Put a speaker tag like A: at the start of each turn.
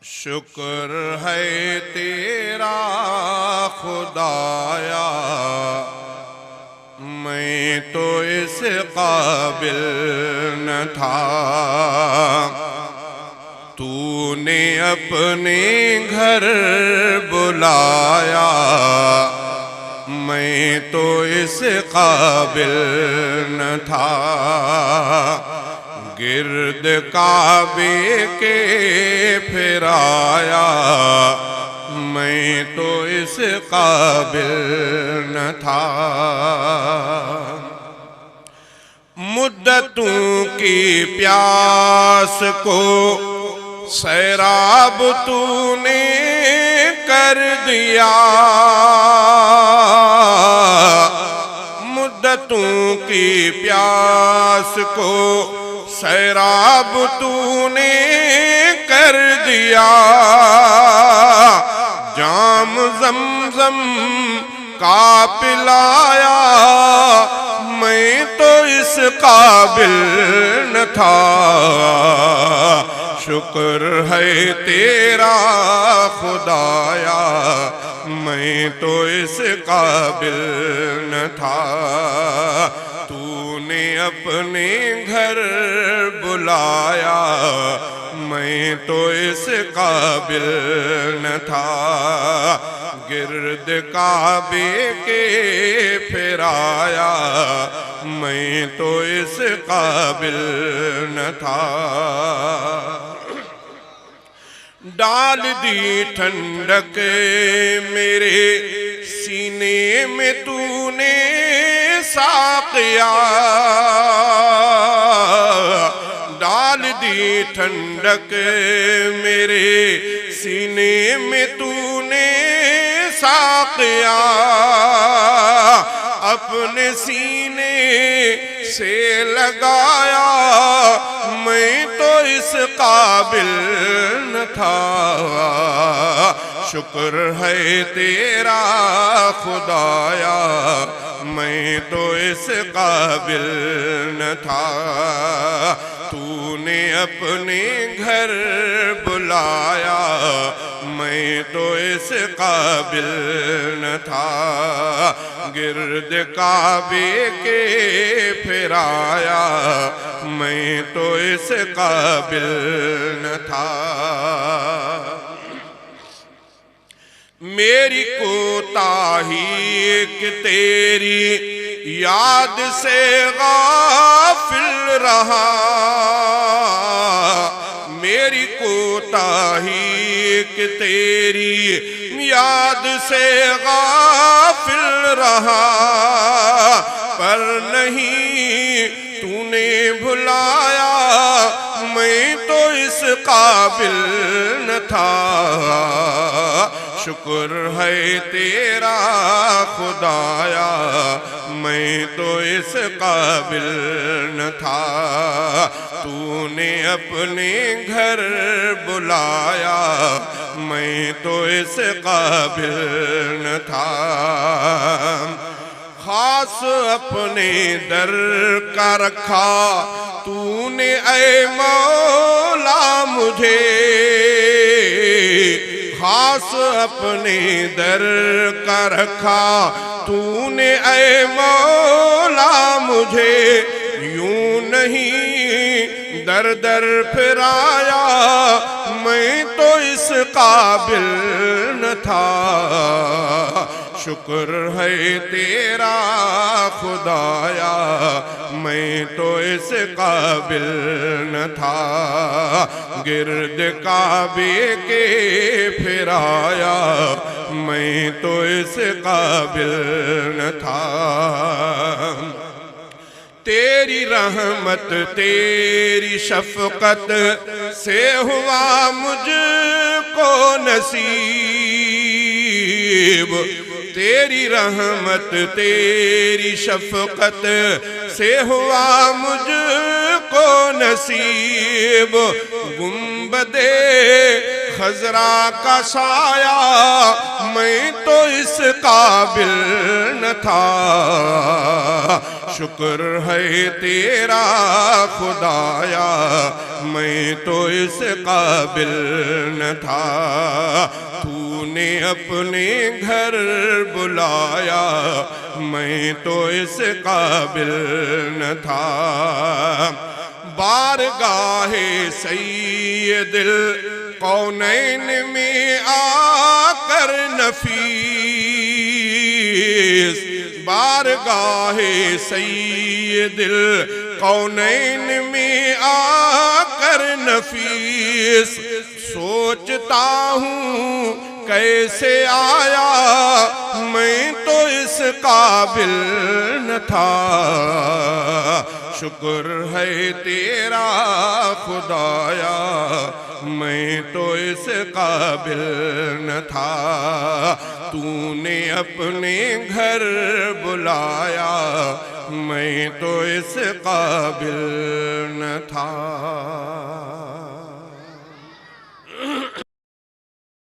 A: شکر ہے تیرا خدایا، میں تو اس قابل نہ تھا، تو نے اپنے گھر بلایا، میں تو اس قابل نہ تھا، گرد کعبے کے پھرایا، میں تو اس قابل نہ تھا، مدتوں کی پیاس کو سیراب تو نے کر دیا، مدتوں کی پیاس کو سیراب تو نے کر دیا، جام زمزم کا پلایا، میں تو اس قابل نہ تھا، شکر ہے تیرا خدایا، میں تو اس قابل نہ تھا، تو نے اپنے گھر بلایا، میں تو اس قابل نہ تھا، گرد کعبے کے پھرایا، میں تو اس قابل نہ تھا، ڈال دی ٹھنڈک میرے سینے میں تو نے ساقیا، ڈال دی ٹھنڈک میرے سینے میں تو نے ساقیا، اپنے سینے سے لگایا، میں تو اس قابل نہ تھا، شکر ہے تیرا خدایا، میں تو اس قابل نہ تھا، تو نے اپنے گھر بلایا، میں تو اس قابل نہ تھا، گرد کعبے کے پھرایا، میں تو اس قابل نہ تھا، میری کوتاہی کہ تیری یاد سے غافل رہا، میری کوتاہی کہ تیری یاد سے غافل رہا، پر نہیں تو نے بھلایا، میں تو اس قابل نہ تھا، شکر ہے تیرا خدایا، میں تو اس قابل نہ تھا، تو نے اپنے گھر بلایا، میں تو اس قابل نہ تھا، خاص اپنے در کا رکھا تو نے اے مولا مجھے، خاص اپنے در کا رکھا تو نے اے مولا مجھے، یوں نہیں در در پھرایا، میں تو اس قابل نہ تھا، شکر ہے تیرا خدایا، میں تو اس قابل نہ تھا، گرد کعبے کے پھرایا، میں تو اس قابل نہ تھا، تیری رحمت تیری شفقت سے ہوا مجھ کو نصیب، تیری رحمت تیری شفقت سے ہوا مجھ کو نصیب، گنبد خضرا کا سایہ، میں تو اس قابل نہ تھا، شکر ہے تیرا خدایا میں تو اس قابل نہ تھا، تو نے اپنے گھر بلایا میں تو اس قابل نہ تھا۔ بارگاہ سید القونین میں آ کر نفیس، بارگاہ سید القونین میں آ کر نفیس، سوچتا ہوں کیسے آیا میں تو اس قابل نہ تھا۔ شکر ہے تیرا خدایا میں تو اس قابل نہ تھا، تو نے اپنے گھر بلایا میں تو اس قابل نہ تھا۔